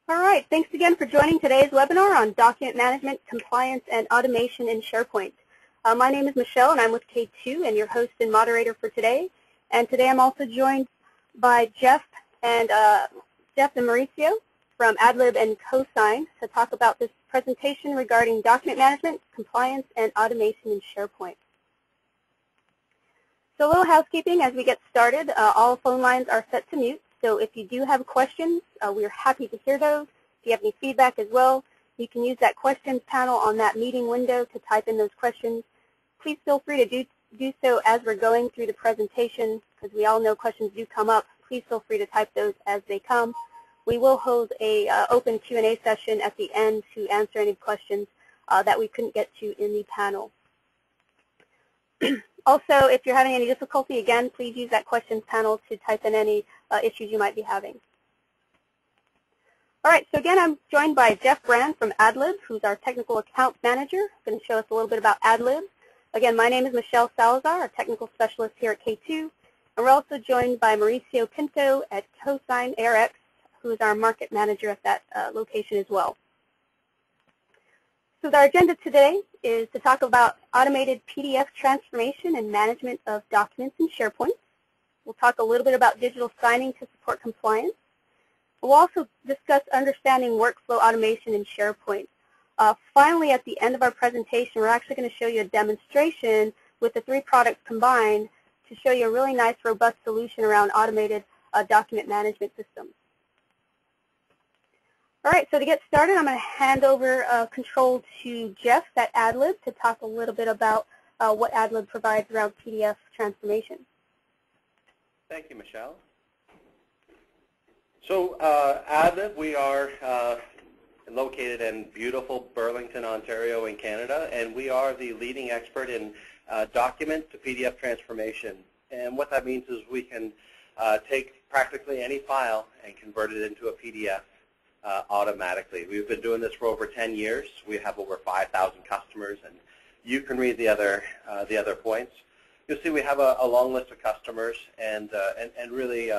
All right, thanks again for joining today's webinar on document management, compliance, and automation in SharePoint. My name is Michelle, and I'm with K2 and your host and moderator for today. And today I'm also joined by Jeff and Mauricio from Adlib and CoSign to talk about this presentation regarding document management, compliance, and automation in SharePoint. So a little housekeeping as we get started. All phone lines are set to mute. So if you do have questions, we're happy to hear those. If you have any feedback as well, you can use that questions panel on that meeting window to type in those questions. Please feel free to do so as we're going through the presentation, because we all know questions do come up. Please feel free to type those as they come. We will hold a open Q&A session at the end to answer any questions that we couldn't get to in the panel. Also, if you're having any difficulty, again, please use that questions panel to type in any issues you might be having. All right, so again, I'm joined by Jeff Brand from Adlib, who's our technical account manager. He's going to show us a little bit about Adlib. Again, my name is Michelle Salazar, a technical specialist here at K2. And we're also joined by Mauricio Pinto at CoSign ARX, who is our market manager at that location as well. So our agenda today is to talk about automated PDF transformation and management of documents in SharePoint. We'll talk a little bit about digital signing to support compliance. We'll also discuss understanding workflow automation in SharePoint. Finally, at the end of our presentation, we're actually going to show you a demonstration with the three products combined to show you a really nice, robust solution around automated document management systems. All right, so to get started, I'm going to hand over control to Jeff at Adlib to talk a little bit about what Adlib provides around PDF transformation. Thank you, Michelle. So Adlib, we are located in beautiful Burlington, Ontario in Canada, and we are the leading expert in document to PDF transformation. And what that means is we can take practically any file and convert it into a PDF. Automatically. We've been doing this for over 10 years. We have over 5,000 customers, and you can read the other points. You'll see we have a long list of customers, and really,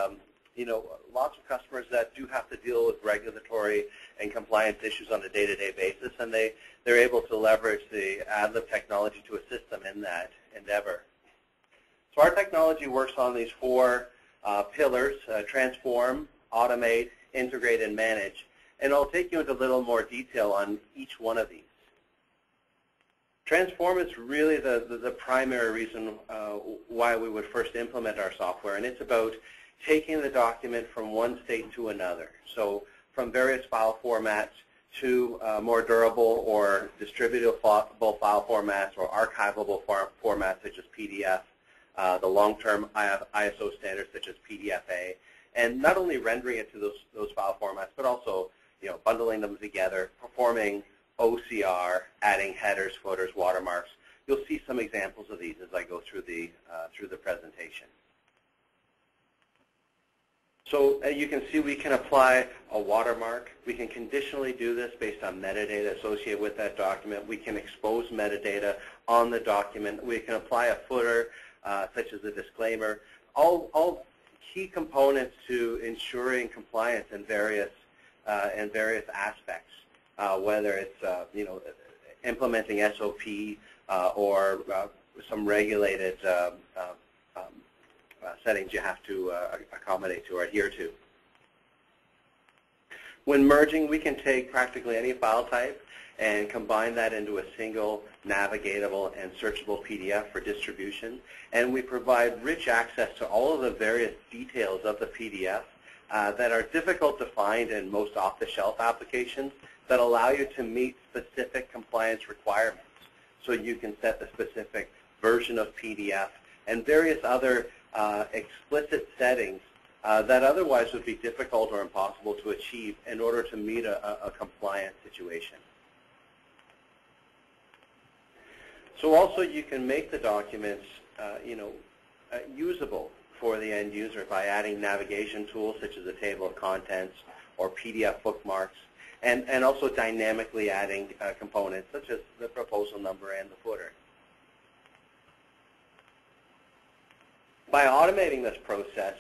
you know, lots of customers that do have to deal with regulatory and compliance issues on a day-to-day basis, and they're able to leverage the Adlib technology to assist them in that endeavor. So our technology works on these four pillars: transform, automate, integrate, and manage. And I'll take you into a little more detail on each one of these. Transform is really the primary reason why we would first implement our software, and it's about taking the document from one state to another. So from various file formats to more durable or distributable file formats or archivable formats such as PDF, the long-term ISO standards such as PDFA, and not only rendering it to those file formats, but also, you know, bundling them together, performing OCR, adding headers, footers, watermarks. You'll see some examples of these as I go through the presentation. So you can see we can apply a watermark. We can conditionally do this based on metadata associated with that document. We can expose metadata on the document. We can apply a footer, such as a disclaimer. All key components to ensuring compliance in various aspects, whether it's you know, implementing SOP or some regulated settings you have to accommodate to or adhere to. When merging, we can take practically any file type and combine that into a single navigatable and searchable PDF for distribution. And we provide rich access to all of the various details of the PDF that are difficult to find in most off-the-shelf applications that allow you to meet specific compliance requirements. So you can set the specific version of PDF and various other explicit settings that otherwise would be difficult or impossible to achieve in order to meet a compliance situation. So also you can make the documents you know, usable for the end user by adding navigation tools such as a table of contents or PDF bookmarks, and also dynamically adding components such as the proposal number and the footer. By automating this process,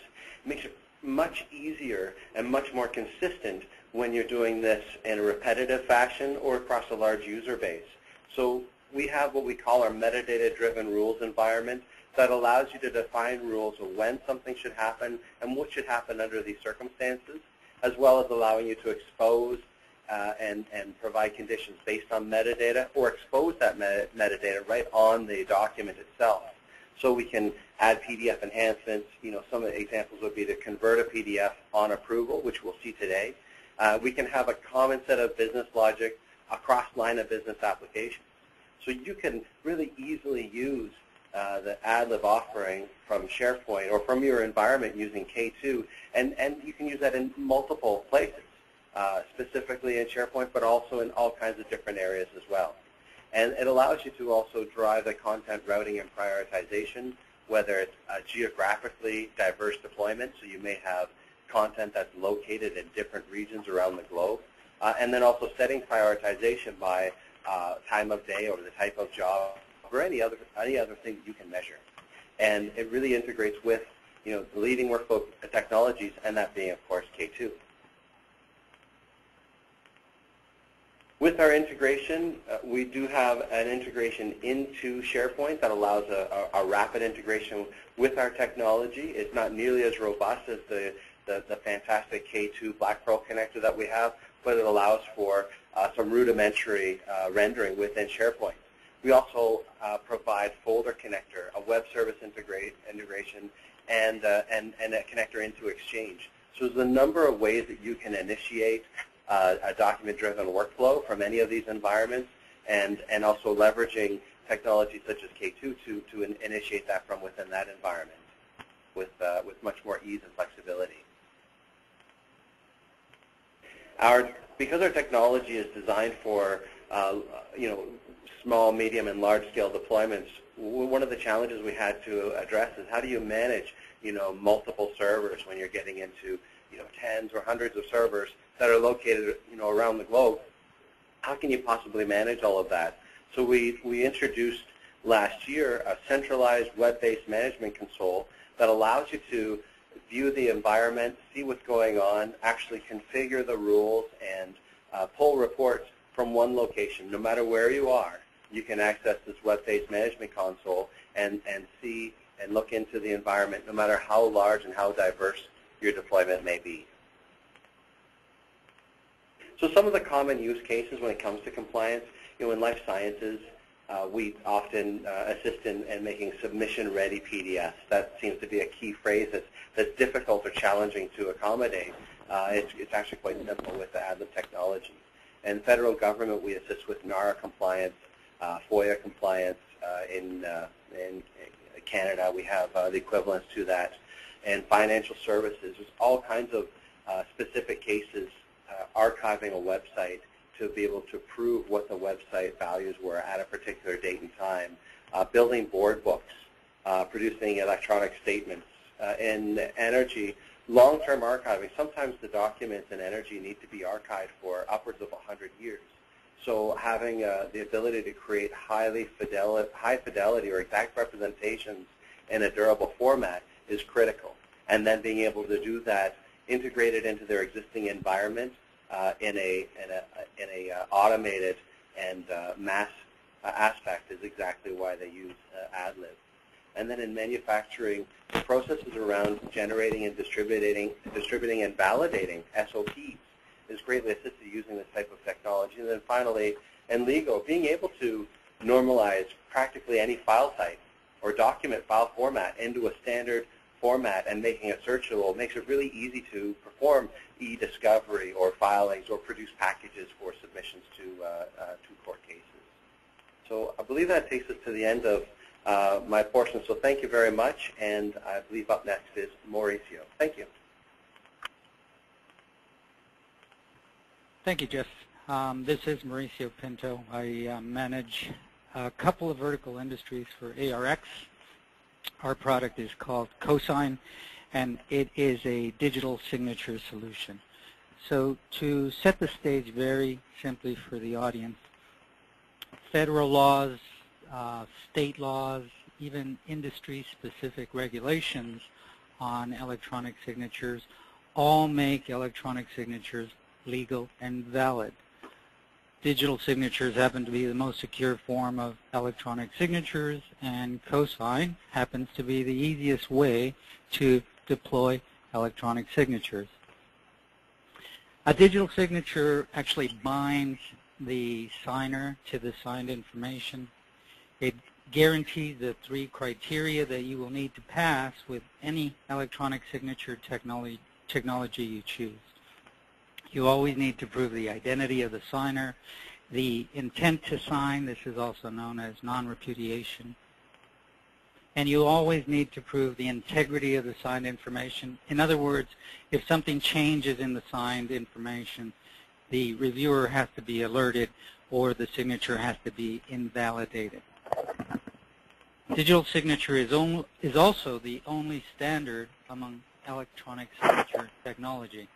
it makes it much easier and much more consistent when you're doing this in a repetitive fashion or across a large user base. So we have what we call our metadata-driven rules environment that allows you to define rules of when something should happen and what should happen under these circumstances, as well as allowing you to expose and provide conditions based on metadata, or expose that metadata right on the document itself. So we can add PDF enhancements. Some of the examples would be to convert a PDF on approval, which we'll see today. We can have a common set of business logic across line of business applications. So you can really easily use the Adlib offering from SharePoint or from your environment using K2, and you can use that in multiple places, specifically in SharePoint, but also in all kinds of different areas as well. And it allows you to also drive the content routing and prioritization, whether it's geographically diverse deployment, so you may have content that's located in different regions around the globe, and then also setting prioritization by time of day or the type of job or any other thing that you can measure. And it really integrates with the leading workflow technologies, and that being, of course, K2. With our integration, we do have an integration into SharePoint that allows a rapid integration with our technology. It's not nearly as robust as the fantastic K2 Black Pearl connector that we have, but it allows for some rudimentary rendering within SharePoint. We also provide folder connector, a web service integration, and a connector into Exchange. So there's a number of ways that you can initiate a document-driven workflow from any of these environments, and also leveraging technology such as K2 to initiate that from within that environment with much more ease and flexibility. Because our technology is designed for small, medium, and large-scale deployments, one of the challenges we had to address is how do you manage multiple servers when you're getting into tens or hundreds of servers that are located around the globe. How can you possibly manage all of that? So we introduced last year a centralized web-based management console that allows you to view the environment, see what's going on, actually configure the rules, and pull reports from one location. No matter where you are, you can access this web-based management console and see and look into the environment, no matter how large and how diverse your deployment may be. So some of the common use cases when it comes to compliance, in life sciences, we often assist in making submission-ready PDFs. That seems to be a key phrase that's difficult or challenging to accommodate. It's actually quite simple with the Adlib technology. In federal government, we assist with NARA compliance, FOIA compliance. In Canada, we have the equivalents to that. And financial services, there's all kinds of specific cases archiving a website to be able to prove what the website values were at a particular date and time, building board books, producing electronic statements. In energy, long-term archiving, sometimes the documents in energy need to be archived for upwards of 100 years. So having the ability to create high fidelity or exact representations in a durable format is critical. And then being able to do that integrated into their existing environment in a automated and mass aspect is exactly why they use Adlib. And then in manufacturing, the processes around generating and distributing and validating SOPs is greatly assisted using this type of technology. And then finally, in legal, being able to normalize practically any file type or document file format into a standard format and making it searchable makes it really easy to perform e-discovery or filings or produce packages for submissions to court cases. So I believe that takes us to the end of my portion. So thank you very much, and I believe up next is Mauricio. Thank you. Thank you, Jeff. This is Mauricio Pinto. I manage a couple of vertical industries for ARX. Our product is called CoSign, and it is a digital signature solution. So to set the stage very simply for the audience, federal laws, state laws, even industry-specific regulations on electronic signatures all make electronic signatures legal, and valid. Digital signatures happen to be the most secure form of electronic signatures, and CoSign happens to be the easiest way to deploy electronic signatures. A digital signature actually binds the signer to the signed information. It guarantees the 3 criteria that you will need to pass with any electronic signature technology you choose. You always need to prove the identity of the signer, the intent to sign, this is also known as non-repudiation, and you always need to prove the integrity of the signed information. In other words, if something changes in the signed information, the reviewer has to be alerted or the signature has to be invalidated. Digital signature is also the only standard among electronic signature technology.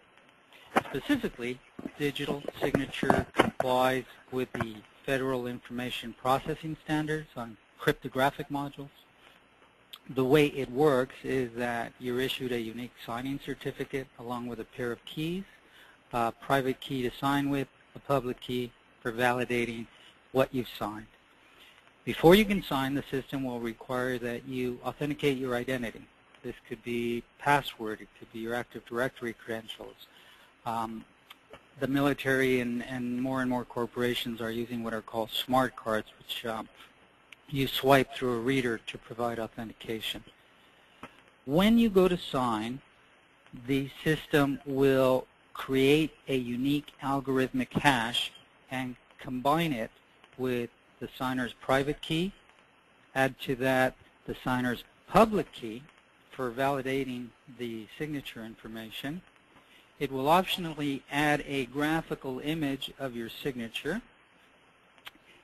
Specifically, digital signature complies with the Federal Information Processing Standards on cryptographic modules. The way it works is that you're issued a unique signing certificate along with a pair of keys, a private key to sign with, a public key for validating what you've signed. Before you can sign, the system will require that you authenticate your identity. This could be password, it could be your Active Directory credentials. The military and more corporations are using what are called smart cards, which you swipe through a reader to provide authentication. When you go to sign, the system will create a unique algorithmic hash and combine it with the signer's private key, add to that the signer's public key for validating the signature information. It will optionally add a graphical image of your signature,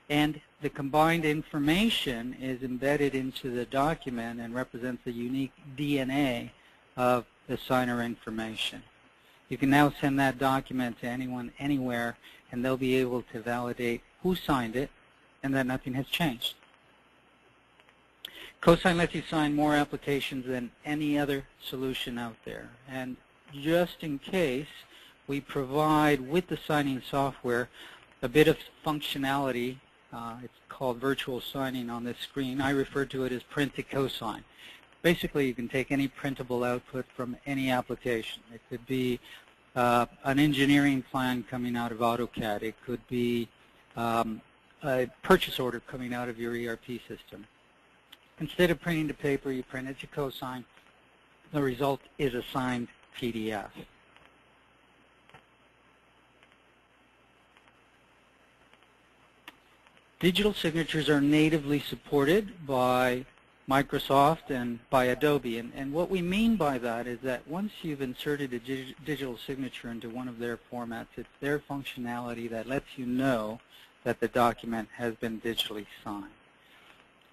and the combined information is embedded into the document and represents the unique DNA of the signer information. You can now send that document to anyone, anywhere, and they'll be able to validate who signed it and that nothing has changed. CoSign lets you sign more applications than any other solution out there. And just in case, we provide with the signing software a bit of functionality. It's called virtual signing on this screen. I refer to it as print to CoSign. Basically, you can take any printable output from any application. It could be an engineering plan coming out of AutoCAD. It could be a purchase order coming out of your ERP system. Instead of printing to paper, you print it to CoSign. The result is a signed PDF. Digital signatures are natively supported by Microsoft and by Adobe, and what we mean by that is that once you've inserted a digital signature into one of their formats, it's their functionality that lets you know that the document has been digitally signed.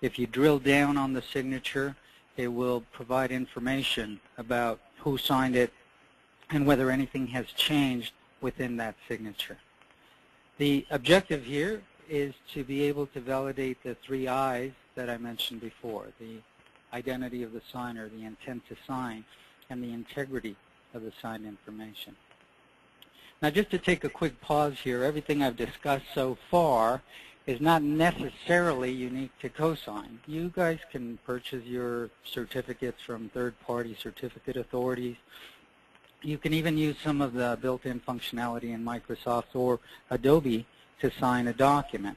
If you drill down on the signature, it will provide information about who signed it and whether anything has changed within that signature. The objective here is to be able to validate the 3 I's that I mentioned before, the identity of the signer, the intent to sign, and the integrity of the signed information. Now, just to take a quick pause here, everything I've discussed so far is not necessarily unique to CoSign. You guys can purchase your certificates from third-party certificate authorities. You can even use some of the built-in functionality in Microsoft or Adobe to sign a document.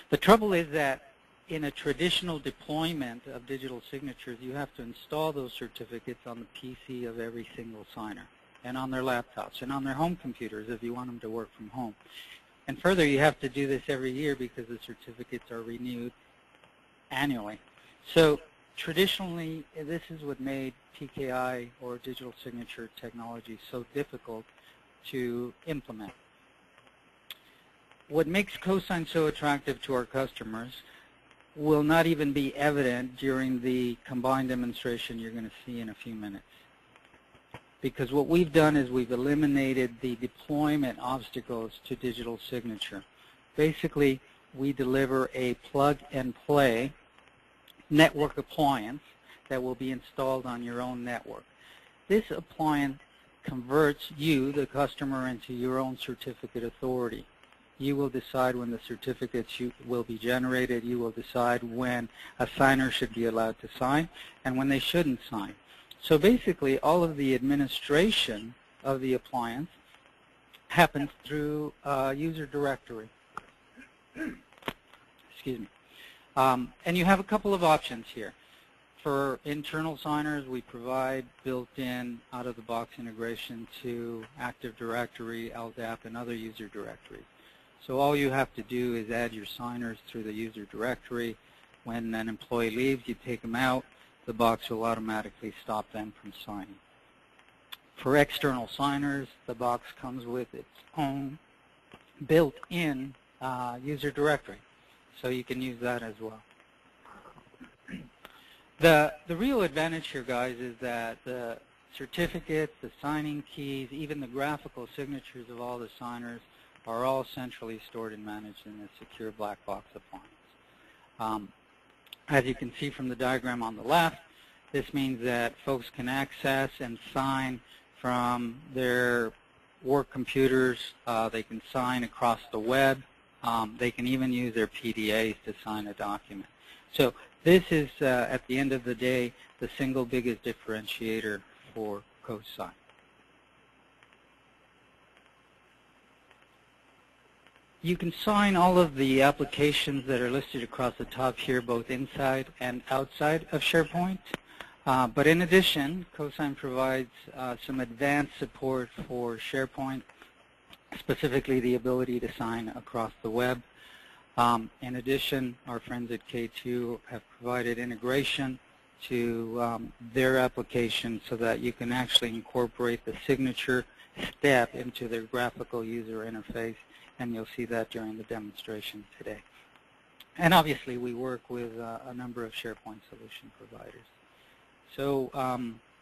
The trouble is that in a traditional deployment of digital signatures, you have to install those certificates on the PC of every single signer, and on their laptops, and on their home computers if you want them to work from home. And further, you have to do this every year because the certificates are renewed annually. So traditionally, this is what made PKI or digital signature technology so difficult to implement. What makes CoSign so attractive to our customers will not even be evident during the combined demonstration you're going to see in a few minutes. Because what we've done is we've eliminated the deployment obstacles to digital signature. Basically, we deliver a plug-and-play network appliance that will be installed on your own network. This appliance converts you, the customer, into your own certificate authority. You will decide when the certificates will be generated. You will decide when a signer should be allowed to sign and when they shouldn't sign. So basically, all of the administration of the appliance happens through user directory. Excuse me. And you have a couple of options here. For internal signers, we provide built-in, out-of-the-box integration to Active Directory, LDAP, and other user directories. So all you have to do is add your signers through the user directory. When an employee leaves, you take them out. The box will automatically stop them from signing. For external signers, the box comes with its own built-in user directory. So you can use that as well. The real advantage here, guys, is that the certificates, the signing keys, even the graphical signatures of all the signers are all centrally stored and managed in a secure black box appliance. As you can see from the diagram on the left, this means that folks can access and sign from their work computers. They can sign across the web. They can even use their PDAs to sign a document. So this is, at the end of the day, the single biggest differentiator for CoSign. You can sign all of the applications that are listed across the top here, both inside and outside of SharePoint. But in addition, CoSign provides some advanced support for SharePoint, specifically the ability to sign across the web. In addition, our friends at K2 have provided integration to their application so that you can actually incorporate the signature step into their graphical user interface, and you'll see that during the demonstration today. And obviously, we work with a number of SharePoint solution providers. So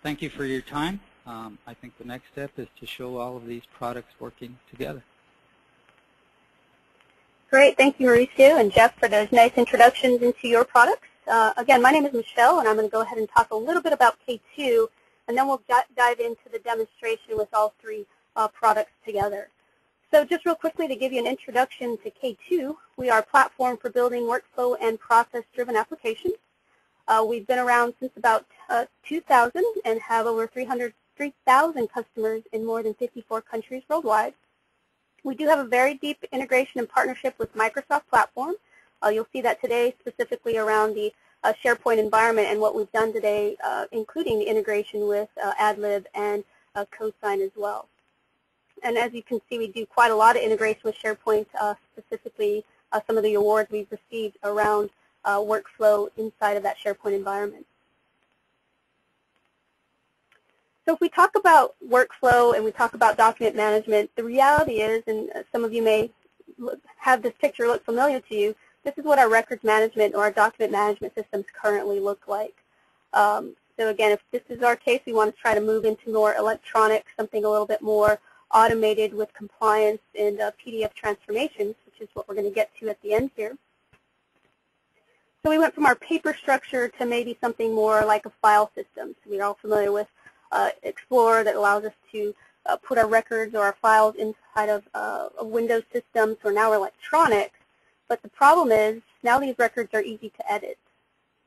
thank you for your time. I think the next step is to show all of these products working together. Great. Thank you, Mauricio and Jeff, for those nice introductions into your products. Again, my name is Michelle, and I'm going to go ahead and talk a little bit about K2, and then we'll dive into the demonstration with all three products together. So just real quickly to give you an introduction to K2, we are a platform for building workflow and process-driven applications. We've been around since about 2000 and have over 3,000 customers in more than 54 countries worldwide. We do have a very deep integration and partnership with Microsoft platform. You'll see that today specifically around the SharePoint environment and what we've done today, including the integration with Adlib and CoSign as well. And as you can see, we do quite a lot of integration with SharePoint, specifically some of the awards we've received around workflow inside of that SharePoint environment. So if we talk about workflow and we talk about document management, the reality is, and some of you may have this picture look familiar to you, this is what our records management or our document management systems currently look like. So again, if this is our case, we want to try to move into more electronic, something a little bit more automated with compliance and PDF transformations, which is what we're going to get to at the end here. So we went from our paper structure to maybe something more like a file system. So we're all familiar with Explorer that allows us to put our records or our files inside of a Windows system, so now we're electronic. But the problem is, now these records are easy to edit.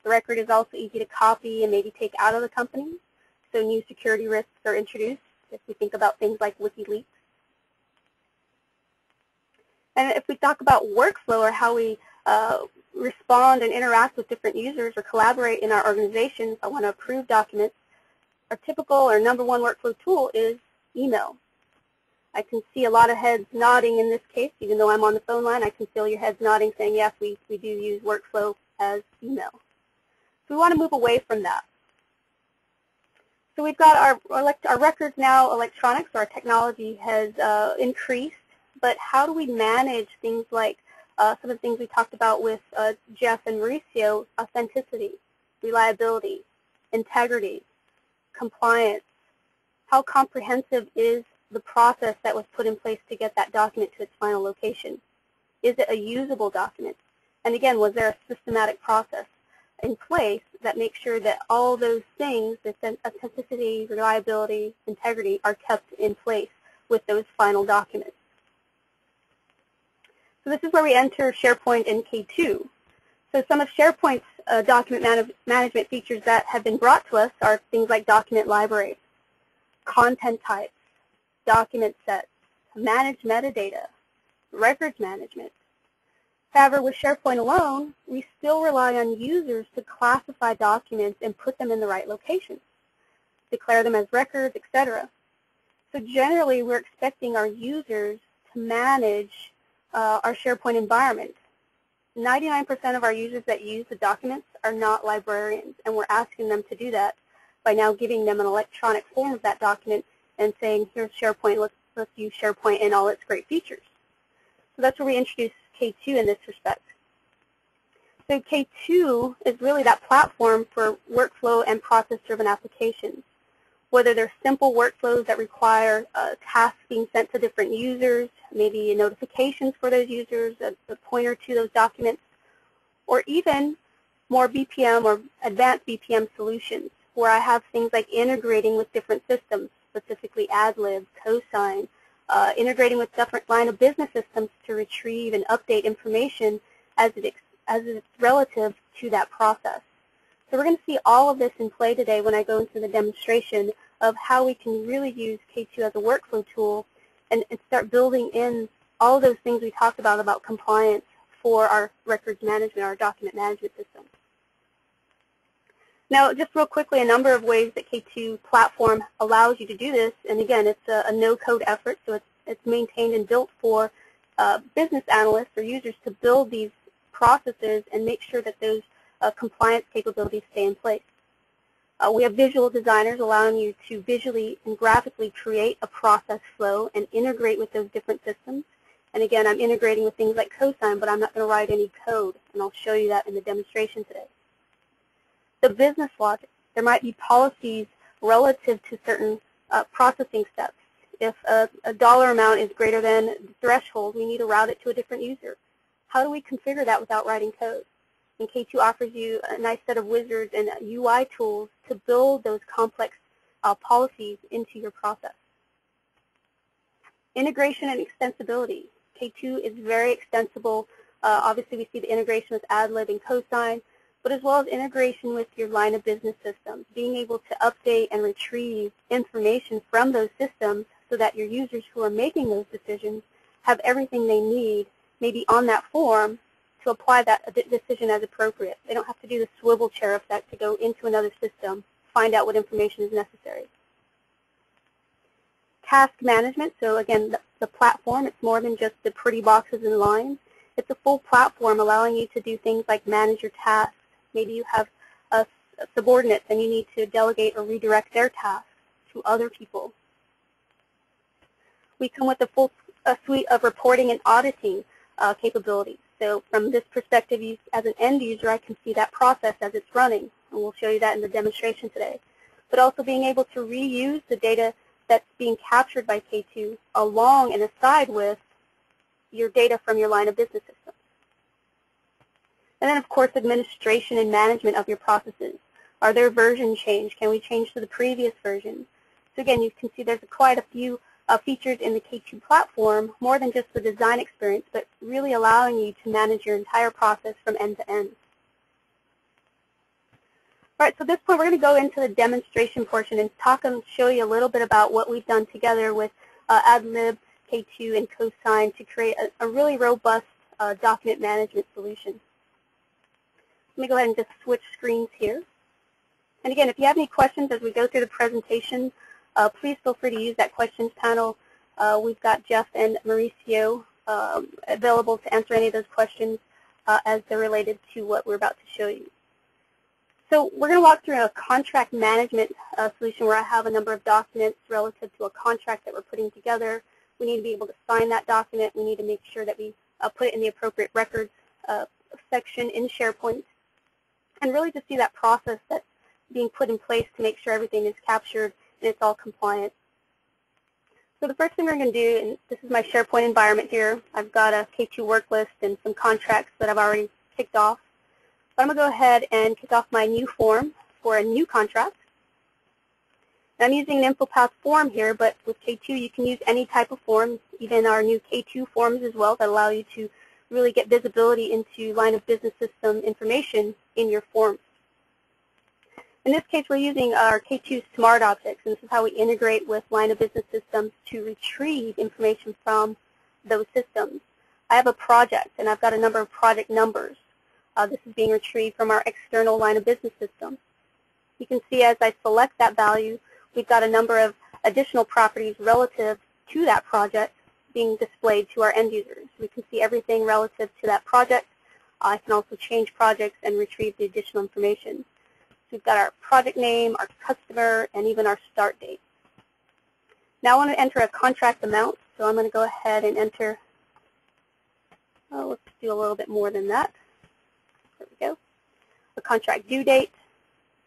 The record is also easy to copy and maybe take out of the company, so new security risks are introduced if we think about things like WikiLeaks. And if we talk about workflow or how we respond and interact with different users or collaborate in our organizations, I want to approve documents. Our typical or number one workflow tool is email. I can see a lot of heads nodding in this case. Even though I'm on the phone line, I can feel your heads nodding saying, yes, we do use workflow as email. So we want to move away from that. So we've got our records now electronic, so our technology has increased. But how do we manage things like some of the things we talked about with Jeff and Mauricio, authenticity, reliability, integrity, compliance? How comprehensive is the process that was put in place to get that document to its final location? Is it a usable document? And again, was there a systematic process? in place that make sure that all those things, the authenticity, reliability, integrity, are kept in place with those final documents. So this is where we enter SharePoint in K2. So some of SharePoint's document management features that have been brought to us are things like document library, content types, document sets, manage metadata, records management. However, with SharePoint alone, we still rely on users to classify documents and put them in the right locations, declare them as records, etc. So generally, we're expecting our users to manage our SharePoint environment. 99% of our users that use the documents are not librarians, and we're asking them to do that by now giving them an electronic form of that document and saying, here's SharePoint, let's use SharePoint and all its great features. So that's where we introduce K2 in this respect. So K2 is really that platform for workflow and process-driven applications. Whether they're simple workflows that require tasks being sent to different users, maybe notifications for those users, a pointer to those documents, or even more BPM or advanced BPM solutions, where I have things like integrating with different systems, specifically Adlib, CoSign, integrating with different line of business systems to retrieve and update information as it's relative to that process. So we're going to see all of this in play today when I go into the demonstration of how we can really use K2 as a workflow tool and start building in all of those things we talked about compliance for our records management, our document management system. Now, just real quickly, a number of ways that K2 platform allows you to do this. And again, it's a no-code effort, so it's maintained and built for business analysts or users to build these processes and make sure that those compliance capabilities stay in place. We have visual designers allowing you to visually and graphically create a process flow and integrate with those different systems. And again, I'm integrating with things like CoSign, but I'm not going to write any code, and I'll show you that in the demonstration today. The business logic. There might be policies relative to certain processing steps. If a dollar amount is greater than the threshold, we need to route it to a different user. How do we configure that without writing code? And K2 offers you a nice set of wizards and UI tools to build those complex policies into your process. Integration and extensibility. K2 is very extensible. Obviously, we see the integration with Adlib and CoSign, but as well as integration with your line of business systems, being able to update and retrieve information from those systems so that your users who are making those decisions have everything they need, maybe on that form, to apply that decision as appropriate. They don't have to do the swivel chair effect to go into another system, find out what information is necessary. Task management, so again, the platform, it's more than just the pretty boxes and lines. It's a full platform allowing you to do things like manage your tasks. Maybe you have subordinates and you need to delegate or redirect their tasks to other people. We come with a full suite of reporting and auditing capabilities. So from this perspective, as an end user, I can see that process as it's running, and we'll show you that in the demonstration today. But also being able to reuse the data that's being captured by K2 along and aside with your data from your line of business system. And then, of course, administration and management of your processes. Are there version change? Can we change to the previous version? So again, you can see there's quite a few features in the K2 platform, more than just the design experience, but really allowing you to manage your entire process from end to end. All right, so at this point, we're going to go into the demonstration portion and talk and show you a little bit about what we've done together with Adlib, K2, and CoSign to create a really robust document management solution. Let me go ahead and just switch screens here. And again, if you have any questions as we go through the presentation, please feel free to use that questions panel. We've got Jeff and Mauricio available to answer any of those questions as they're related to what we're about to show you. So we're going to walk through a contract management solution where I have a number of documents relative to a contract that we're putting together. We need to be able to sign that document. We need to make sure that we put it in the appropriate records section in SharePoint, and really to see that process that's being put in place to make sure everything is captured and it's all compliant. So the first thing we're going to do, and this is my SharePoint environment here. I've got a K2 work list and some contracts that I've already kicked off. I'm going to go ahead and kick off my new form for a new contract. I'm using an InfoPath form here, but with K2 you can use any type of form, even our new K2 forms as well, that allow you to really get visibility into line of business system information in your forms. In this case, we're using our K2 Smart Objects, and this is how we integrate with line of business systems to retrieve information from those systems. I have a project, and I've got a number of project numbers. This is being retrieved from our external line of business system. You can see as I select that value, we've got a number of additional properties relative to that project being displayed to our end users. We can see everything relative to that project. I can also change projects and retrieve the additional information. So we've got our project name, our customer, and even our start date. Now I want to enter a contract amount, so I'm going to go ahead and enter, let's do a little bit more than that. There we go. A contract due date.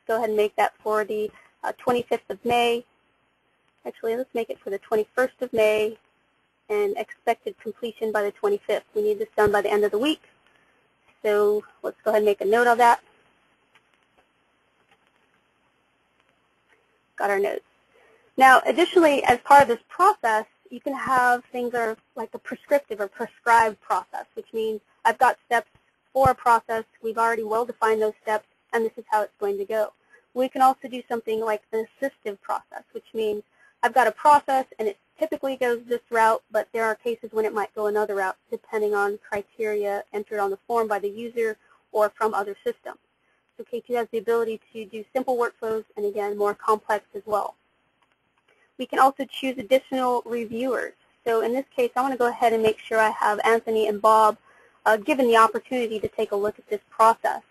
Go ahead and make that for the 25th of May. Actually, let's make it for the 21st of May and expected completion by the 25th. We need this done by the end of the week. So let's go ahead and make a note of that. Got our notes. Now, additionally, as part of this process, you can have things that are like a prescriptive or prescribed process, which means I've got steps for a process. We've already well-defined those steps, and this is how it's going to go. We can also do something like an assistive process, which means I've got a process and it typically goes this route, but there are cases when it might go another route depending on criteria entered on the form by the user or from other systems. So K2 has the ability to do simple workflows and, again, more complex as well. We can also choose additional reviewers. So in this case, I want to go ahead and make sure I have Anthony and Bob given the opportunity to take a look at this process.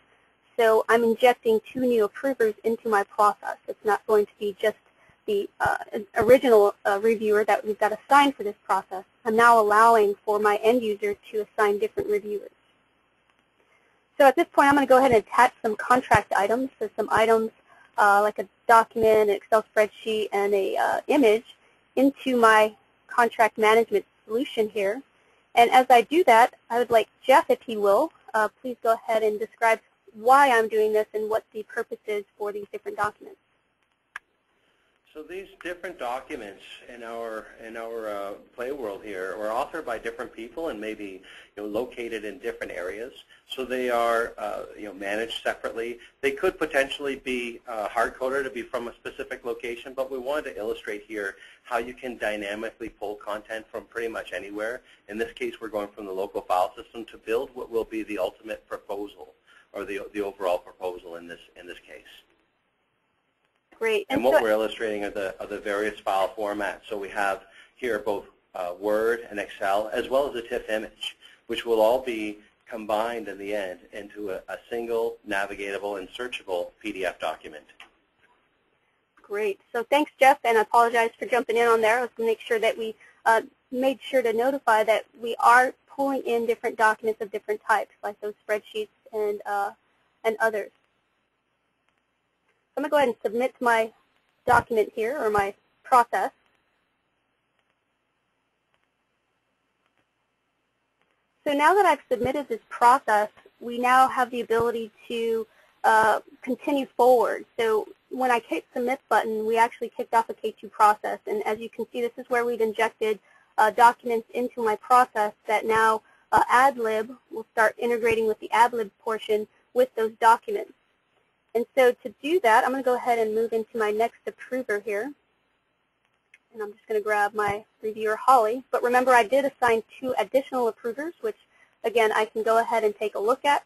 So I'm injecting 2 new approvers into my process. It's not going to be just the original reviewer that we've got assigned for this process. I'm now allowing for my end user to assign different reviewers. So at this point, I'm going to go ahead and attach some contract items, so some items like a document, an Excel spreadsheet, and a image into my contract management solution here. And as I do that, I would like Jeff, if he will, please go ahead and describe why I'm doing this and what the purpose is for these different documents. So these different documents in our play world here are authored by different people and maybe located in different areas. So they are managed separately. They could potentially be hard-coded to be from a specific location, but we wanted to illustrate here how you can dynamically pull content from pretty much anywhere. In this case, we're going from the local file system to build what will be the ultimate proposal, or the overall proposal in this case. Great. And what we're illustrating are the various file formats. So we have here both Word and Excel, as well as a TIFF image, which will all be combined in the end into a single navigatable and searchable PDF document. Great. So thanks, Jeff, and I apologize for jumping in on there. Let's make sure that we made sure to notify that we are pulling in different documents of different types, like those spreadsheets and others. I'm going to go ahead and submit my document here, or my process. So now that I've submitted this process, we now have the ability to continue forward. So when I hit the submit button, we actually kicked off a K2 process. And as you can see, this is where we've injected documents into my process that now Adlib will start integrating with the Adlib portion with those documents. And so to do that, I'm going to go ahead and move into my next approver here. And I'm just going to grab my reviewer, Holly. But remember, I did assign 2 additional approvers, which, again, I can go ahead and take a look at.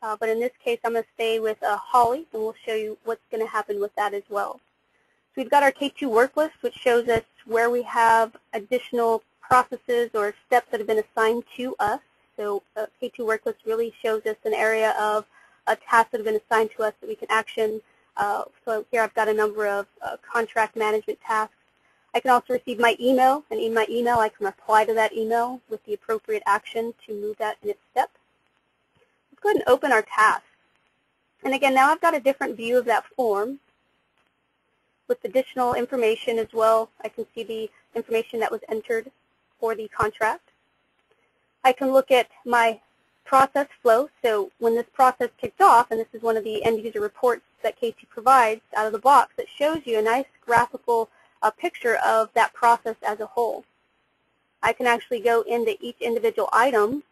But in this case, I'm going to stay with Holly, and we'll show you what's going to happen with that as well. So we've got our K2 work list, which shows us where we have additional processes or steps that have been assigned to us. So K2 work list really shows us an area of tasks that have been assigned to us that we can action. So here I've got a number of contract management tasks. I can also receive my email, and in my email I can reply to that email with the appropriate action to move that in its step. Let's go ahead and open our task. And again, now I've got a different view of that form with additional information as well. I can see the information that was entered for the contract. I can look at my process flow. So when this process kicked off, and this is one of the end user reports that K2 provides out of the box, it shows you a nice graphical picture of that process as a whole. I can actually go into each individual item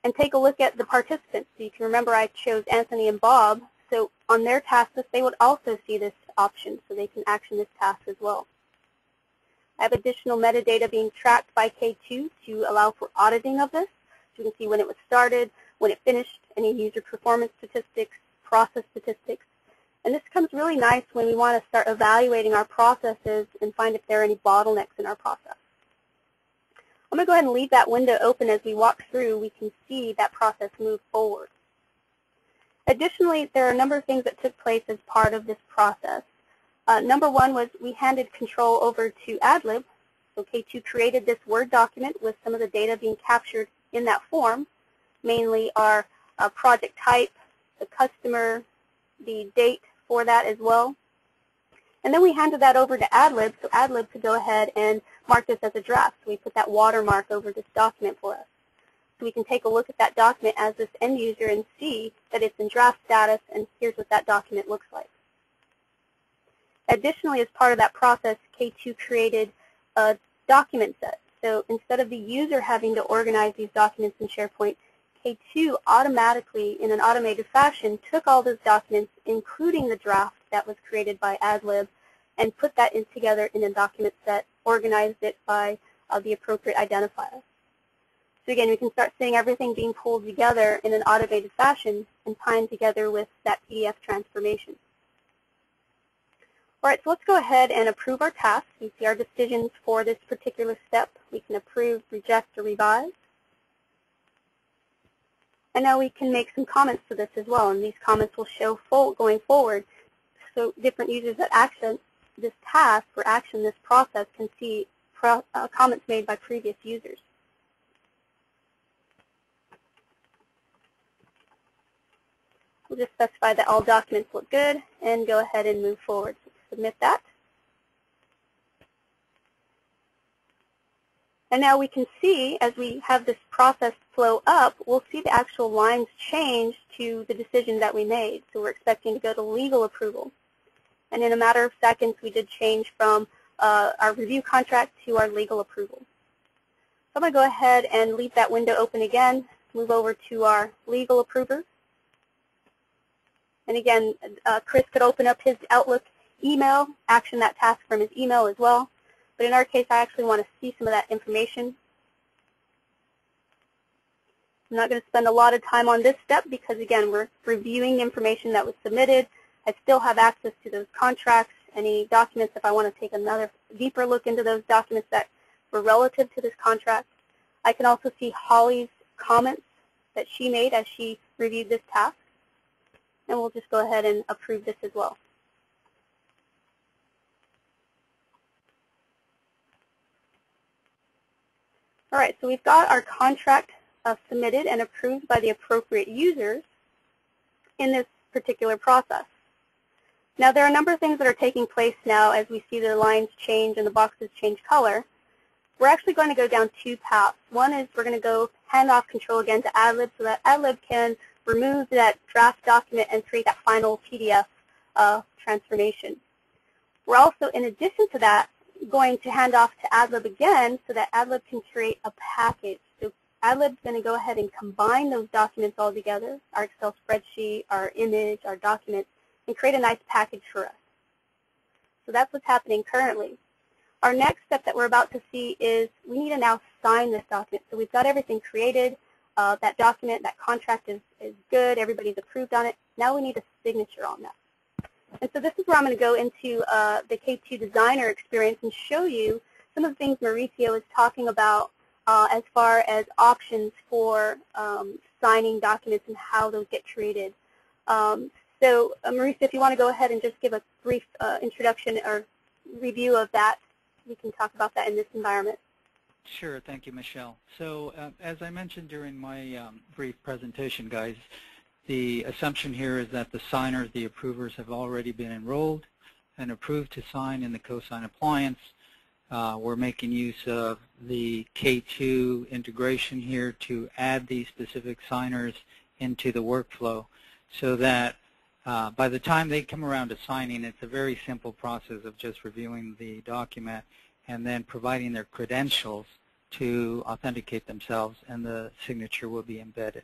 and take a look at the participants. So you can remember I chose Anthony and Bob. So on their task list, they would also see this option, so they can action this task as well. I have additional metadata being tracked by K2 to allow for auditing of this. So you can see when it was started, when it finished, any user performance statistics, process statistics. And this comes really nice when we want to start evaluating our processes and find if there are any bottlenecks in our process. I'm going to go ahead and leave that window open. As we walk through, we can see that process move forward. Additionally, there are a number of things that took place as part of this process. Number one was we handed control over to Adlib. So K2 created this Word document with some of the data being captured in that form, mainly our project type, the customer, the date for that as well. And then we handed that over to Adlib, so Adlib could go ahead and mark this as a draft. So we put that watermark over this document for us. So we can take a look at that document as this end user and see that it's in draft status, and here's what that document looks like. Additionally, as part of that process, K2 created a document set. So instead of the user having to organize these documents in SharePoint, K2 automatically, in an automated fashion, took all those documents, including the draft that was created by Adlib, and put that together in a document set, organized it by the appropriate identifier. So again, we can start seeing everything being pulled together in an automated fashion and tied together with that PDF transformation. All right, so let's go ahead and approve our task. You see our decisions for this particular step. We can approve, reject, or revise. And now we can make some comments to this as well, and these comments will show going forward. So different users that action this task or action this process can see comments made by previous users. We'll just specify that all documents look good and go ahead and move forward. So submit that. And now we can see, as we have this process flow up, we'll see the actual lines change to the decision that we made. So we're expecting to go to legal approval. And in a matter of seconds, we did change from our review contract to our legal approval. So I'm going to go ahead and leave that window open again, move over to our legal approver. And again, Chris could open up his Outlook email, action that task from his email as well. But in our case, I actually want to see some of that information. I'm not going to spend a lot of time on this step because, again, we're reviewing information that was submitted. I still have access to those contracts, any documents if I want to take another deeper look into those documents that were relative to this contract. I can also see Holly's comments that she made as she reviewed this task. And we'll just go ahead and approve this as well. All right, so we've got our contract submitted and approved by the appropriate users in this particular process. Now, there are a number of things that are taking place now as we see the lines change and the boxes change color. We're actually going to go down two paths. One is we're going to go hand off control again to Adlib so that Adlib can remove that draft document and create that final PDF transformation. We're also, in addition to that, going to hand off to Adlib again so that Adlib can create a package. So Adlib's going to go ahead and combine those documents all together, our Excel spreadsheet, our image, our document, and create a nice package for us. So that's what's happening currently. Our next step that we're about to see is we need to now sign this document. So we've got everything created. That document, that contract is good. Everybody's approved on it. Now we need a signature on that. And so this is where I'm going to go into the K2 Designer experience and show you some of the things Mauricio is talking about as far as options for signing documents and how those get created. So Mauricio, if you want to go ahead and just give a brief introduction or review of that, we can talk about that in this environment. Sure. Thank you, Michelle. So as I mentioned during my brief presentation, guys, the assumption here is that the signers, the approvers, have already been enrolled and approved to sign in the CoSign appliance. We're making use of the K2 integration here to add these specific signers into the workflow so that by the time they come around to signing, it's a very simple process of just reviewing the document and then providing their credentials to authenticate themselves, and the signature will be embedded.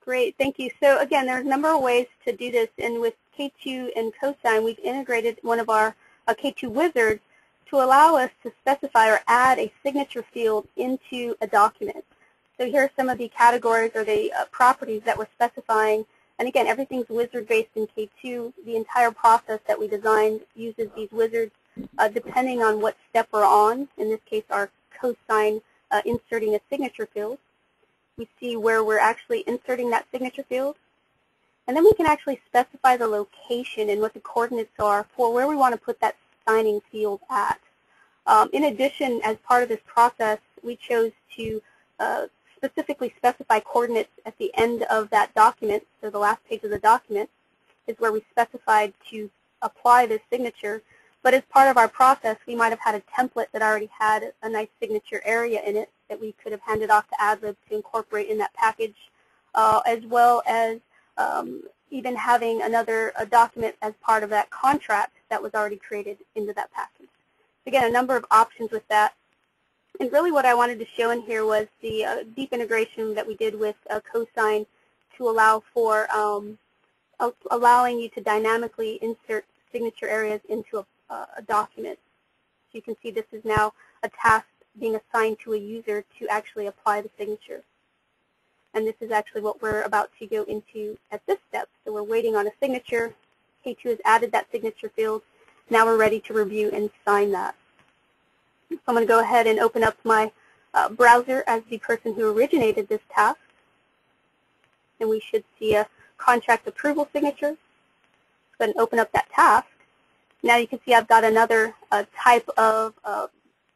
Great, thank you. So again, there's a number of ways to do this, and with K2 and CoSign, we've integrated one of our K2 wizards to allow us to specify or add a signature field into a document. So here are some of the categories or the properties that we're specifying. And again, everything's wizard-based in K2. The entire process that we designed uses these wizards depending on what step we're on. In this case, our CoSign inserting a signature field. We see where we're actually inserting that signature field. And then we can actually specify the location and what the coordinates are for where we want to put that signing field at. In addition, as part of this process, we chose to specifically specify coordinates at the end of that document. So the last page of the document is where we specified to apply this signature. But as part of our process, we might have had a template that already had a nice signature area in it that we could have handed off to Adlib to incorporate in that package, as well as even having another document as part of that contract that was already created into that package. Again, a number of options with that. And really what I wanted to show in here was the deep integration that we did with CoSign to allow for allowing you to dynamically insert signature areas into a document. So you can see this is now a task being assigned to a user to actually apply the signature. And this is actually what we're about to go into at this step. So we're waiting on a signature. K2 has added that signature field. Now we're ready to review and sign that. So I'm going to go ahead and open up my browser as the person who originated this task. And we should see a contract approval signature. Go ahead and open up that task. Now you can see I've got another type of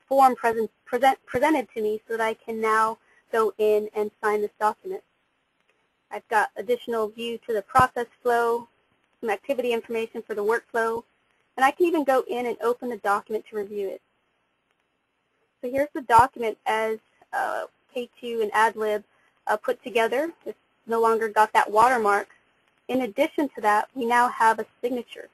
form presented to me so that I can now go in and sign this document. I've got additional view to the process flow, some activity information for the workflow, and I can even go in and open the document to review it. So here's the document as K2 and Adlib put together. It's no longer got that watermark. In addition to that, we now have a signature.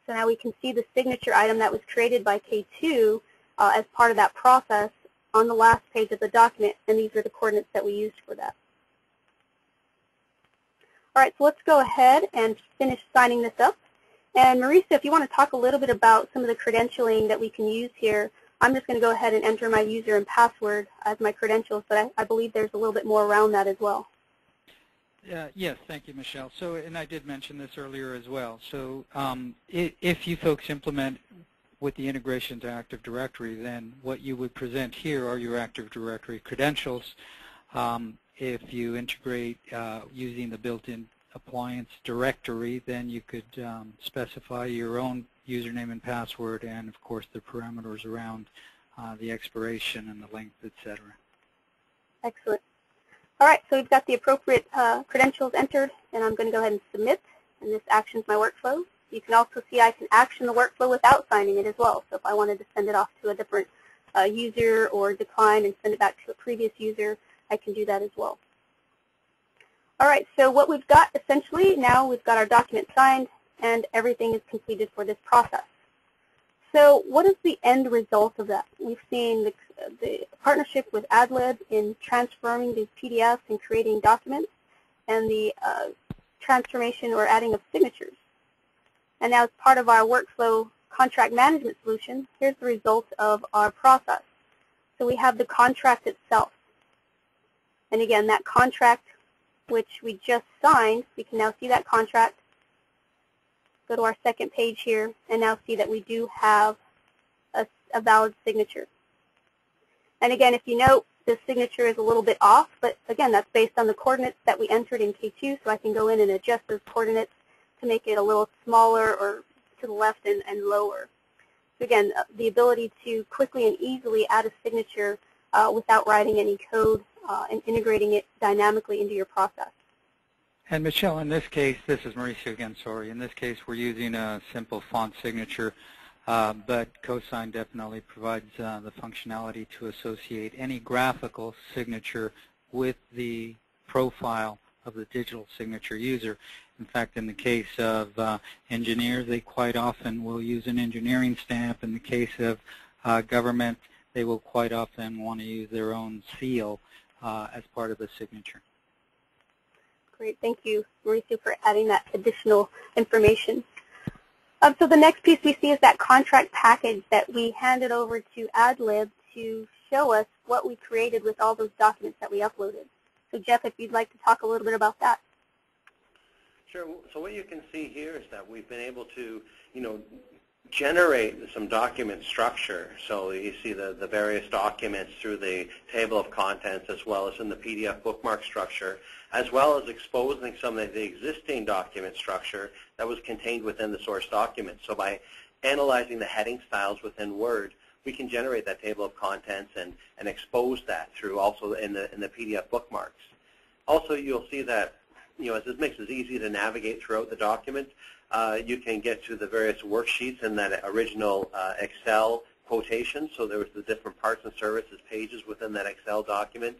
So now we can see the signature item that was created by K2 as part of that process on the last page of the document, and these are the coordinates that we used for that. All right, so let's go ahead and finish signing this up. And Marisa, if you want to talk a little bit about some of the credentialing that we can use here, I'm just going to go ahead and enter my user and password as my credentials, but I believe there's a little bit more around that as well. Yes, thank you, Michelle. So, and I did mention this earlier as well. So if you folks implement with the integration to Active Directory, then what you would present here are your Active Directory credentials. If you integrate using the built-in appliance directory, then you could specify your own username and password and, of course, the parameters around the expiration and the length, etc. Excellent. All right, so we've got the appropriate credentials entered, and I'm going to go ahead and submit, and this actions my workflow. You can also see I can action the workflow without signing it as well. So if I wanted to send it off to a different user or decline and send it back to a previous user, I can do that as well. All right, so what we've got essentially now, we've got our document signed, and everything is completed for this process. So what is the end result of that? We've seen the partnership with Adlib in transforming these PDFs and creating documents, and the transformation or adding of signatures. And now as part of our workflow contract management solution, here's the result of our process. So we have the contract itself. And again, that contract which we just signed, we can now see that contract. Go to our second page here and now see that we do have a valid signature. And again, if you note, the signature is a little bit off, but again, that's based on the coordinates that we entered in K2, so I can go in and adjust those coordinates to make it a little smaller or to the left and lower. So again, the ability to quickly and easily add a signature without writing any code and integrating it dynamically into your process. And Michelle, in this case, this is Mauricio again, sorry. In this case, we're using a simple font signature. but CoSign definitely provides the functionality to associate any graphical signature with the profile of the digital signature user. In fact, in the case of engineers, they quite often will use an engineering stamp. In the case of government, they will quite often want to use their own seal as part of the signature. Great. Thank you, Mauricio, for adding that additional information. So the next piece we see is that contract package that we handed over to Adlib to show us what we created with all those documents that we uploaded. So Jeff, if you'd like to talk a little bit about that. Sure. So what you can see here is that we've been able to, generate some document structure. So you see the various documents through the table of contents, as well as in the PDF bookmark structure, as well as exposing some of the existing document structure that was contained within the source document. So by analyzing the heading styles within Word, we can generate that table of contents and expose that through also in the PDF bookmarks. Also, you'll see that as this makes it easy to navigate throughout the document, you can get to the various worksheets in that original Excel quotation. So there was the different parts and services pages within that Excel document.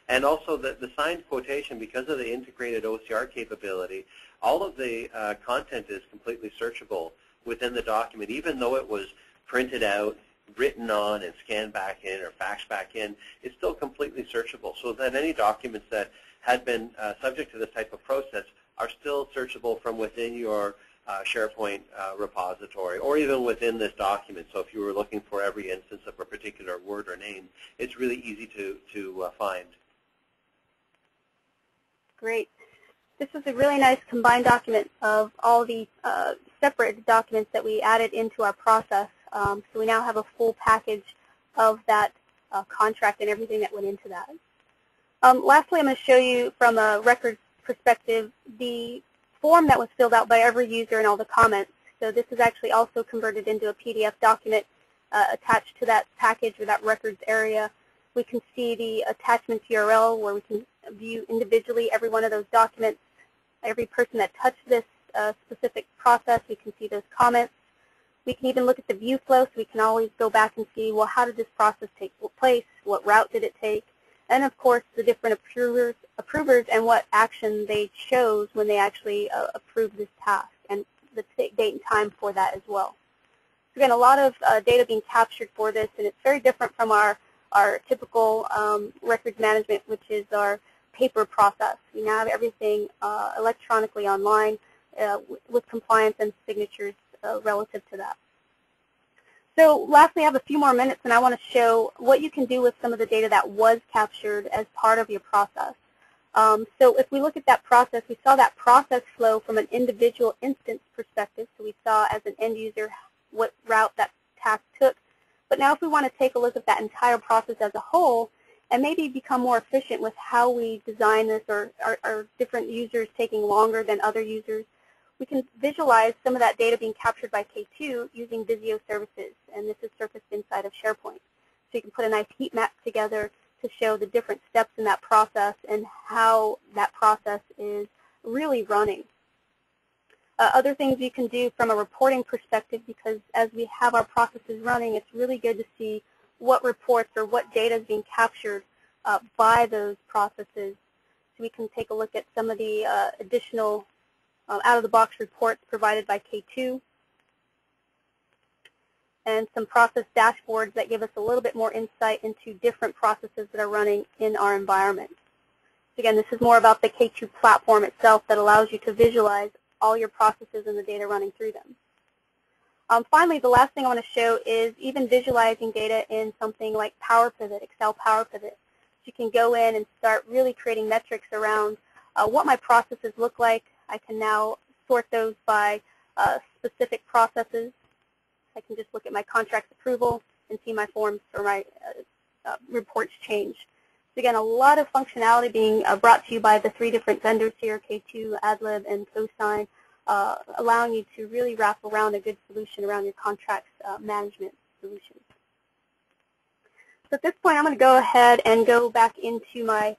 And also the signed quotation, because of the integrated OCR capability, all of the content is completely searchable within the document, even though it was printed out, written on, and scanned back in or faxed back in, it's still completely searchable. So that any documents that had been subject to this type of process are still searchable from within your SharePoint repository, or even within this document. So if you were looking for every instance of a particular word or name, it's really easy to find. Great. This is a really nice combined document of all the separate documents that we added into our process. So we now have a full package of that contract and everything that went into that. Lastly, I'm going to show you from a records perspective the form that was filled out by every user and all the comments. So this is actually also converted into a PDF document attached to that package or that records area. We can see the attachment URL where we can view individually every one of those documents. Every person that touched this specific process, we can see those comments. We can even look at the view flow, so we can always go back and see, well, how did this process take place? What route did it take? And, of course, the different approvers and what action they chose when they actually approved this task, and the date and time for that as well. So, again, a lot of data being captured for this, and it's very different from our typical records management, which is our paper process. We now have everything electronically online with compliance and signatures relative to that. So lastly, I have a few more minutes, and I want to show what you can do with some of the data that was captured as part of your process. So if we look at that process, we saw that process flow from an individual instance perspective. So we saw as an end user what route that task took. But now if we want to take a look at that entire process as a whole and maybe become more efficient with how we design this, or are different users taking longer than other users, we can visualize some of that data being captured by K2 using Visio services, and this is surfaced inside of SharePoint. So you can put a nice heat map together to show the different steps in that process and how that process is really running. Other things you can do from a reporting perspective, because as we have our processes running, it's really good to see what reports or what data is being captured by those processes. So we can take a look at some of the additional out-of-the-box reports provided by K2, and some process dashboards that give us a little bit more insight into different processes that are running in our environment. So again, this is more about the K2 platform itself that allows you to visualize all your processes and the data running through them. Finally, the last thing I want to show is even visualizing data in something like Power Pivot, Excel Power Pivot. So you can go in and start really creating metrics around what my processes look like. I can now sort those by specific processes. I can just look at my contract approval and see my forms or my reports change. So again, a lot of functionality being brought to you by the 3 different vendors here, K2, Adlib, and CoSign, allowing you to really wrap around a good solution around your contracts management solutions. So at this point, I'm going to go ahead and go back into my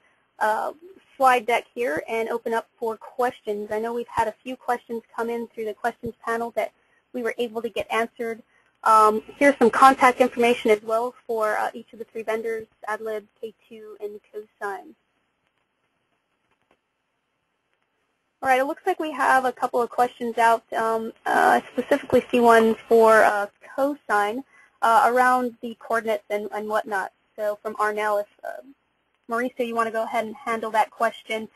slide deck here and open up for questions. I know we've had a few questions come in through the questions panel that we were able to get answered. Here's some contact information as well for each of the 3 vendors, Adlib, K2, and CoSign. All right, it looks like we have a couple of questions out. I specifically see one for CoSign around the coordinates and whatnot. So from Arnell, if Mauricio, you want to go ahead and handle that question,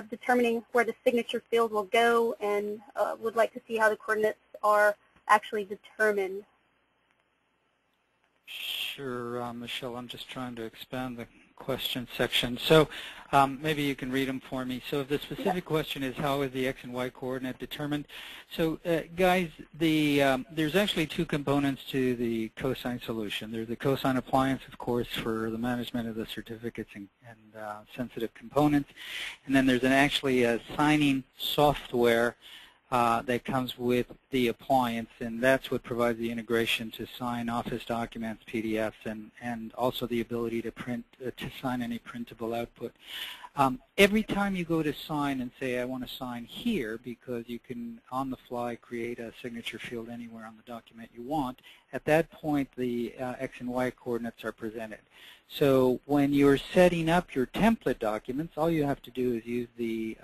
determining where the signature field will go, and would like to see how the coordinates are actually determined. Sure, Michelle, I'm just trying to expand the question section. So maybe you can read them for me. So the specific question is, how is the X and Y coordinate determined? So guys, there's actually 2 components to the CoSign solution. There's the CoSign appliance, of course, for the management of the certificates and sensitive components. And then there's actually a signing software that comes with the appliance, and that's what provides the integration to sign Office documents, PDFs, and also the ability to print, to sign any printable output. Every time you go to sign and say, I want to sign here, because you can, on the fly, create a signature field anywhere on the document you want, at that point the X and Y coordinates are presented. So when you're setting up your template documents, all you have to do is use the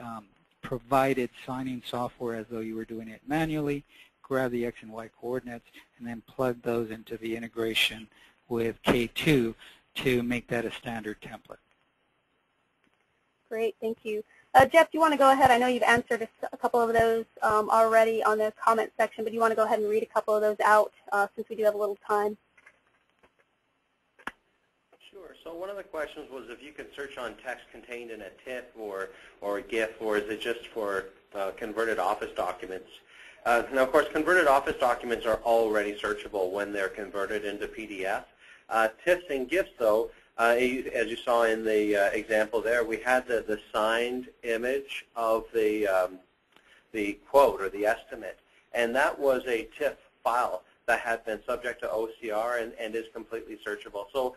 provided signing software as though you were doing it manually, grab the X and Y coordinates, and then plug those into the integration with K2 to make that a standard template. Great, thank you. Jeff, do you want to go ahead? I know you've answered a couple of those already on the comment section, but do you want to go ahead and read a couple of those out since we do have a little time? Sure. So one of the questions was if you can search on text contained in a TIFF or a GIF, or is it just for converted Office documents? Now, of course, converted Office documents are already searchable when they're converted into PDF. TIFFs and GIFs, though, as you saw in the example there, we had the signed image of the quote or the estimate, and that was a TIFF file that had been subject to OCR and is completely searchable. So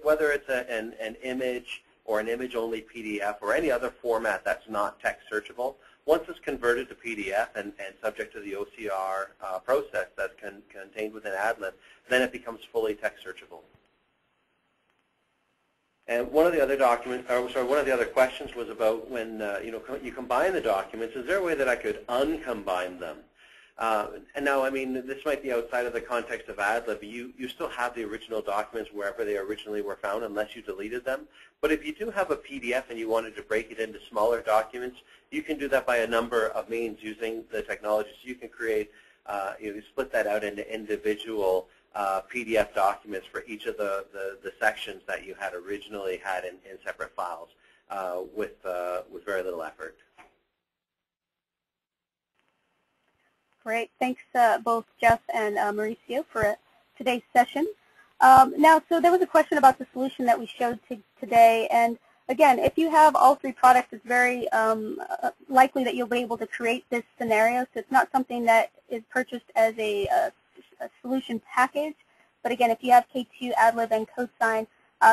whether it's an image or an image-only PDF or any other format that's not text searchable, once it's converted to PDF and subject to the OCR process that's contained within Adlib, then it becomes fully text searchable. And one of the other one of the other questions was about when you combine the documents. Is there a way that I could uncombine them? And now, I mean, this might be outside of the context of Adlib. You still have the original documents wherever they originally were found, unless you deleted them. But if you do have a PDF and you wanted to break it into smaller documents, you can do that by a number of means using the technology. So you can create, you split that out into individual PDF documents for each of the sections that you had originally had in separate files with very little effort. Great. Thanks both Jeff and Mauricio for today's session. Now, so there was a question about the solution that we showed today, and again, if you have all 3 products, it's very likely that you'll be able to create this scenario. So it's not something that is purchased as a solution package, but again, if you have K2, Adlib, and CoSign,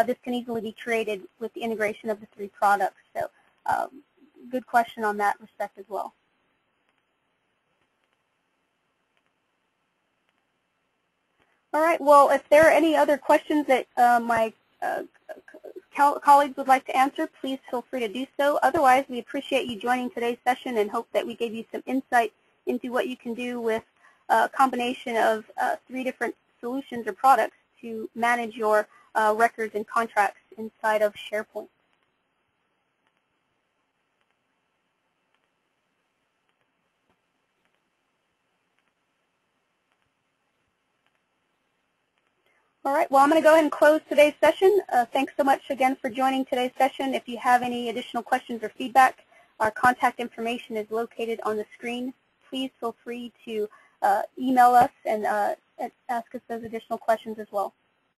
this can easily be created with the integration of the 3 products. So good question on that respect as well. All right, well, if there are any other questions that my colleagues would like to answer, please feel free to do so. Otherwise, we appreciate you joining today's session and hope that we gave you some insight into what you can do with a combination of 3 different solutions or products to manage your records and contracts inside of SharePoint. All right, well, I'm going to go ahead and close today's session. Thanks so much again for joining today's session. If you have any additional questions or feedback, our contact information is located on the screen. Please feel free to email us and ask us those additional questions as well.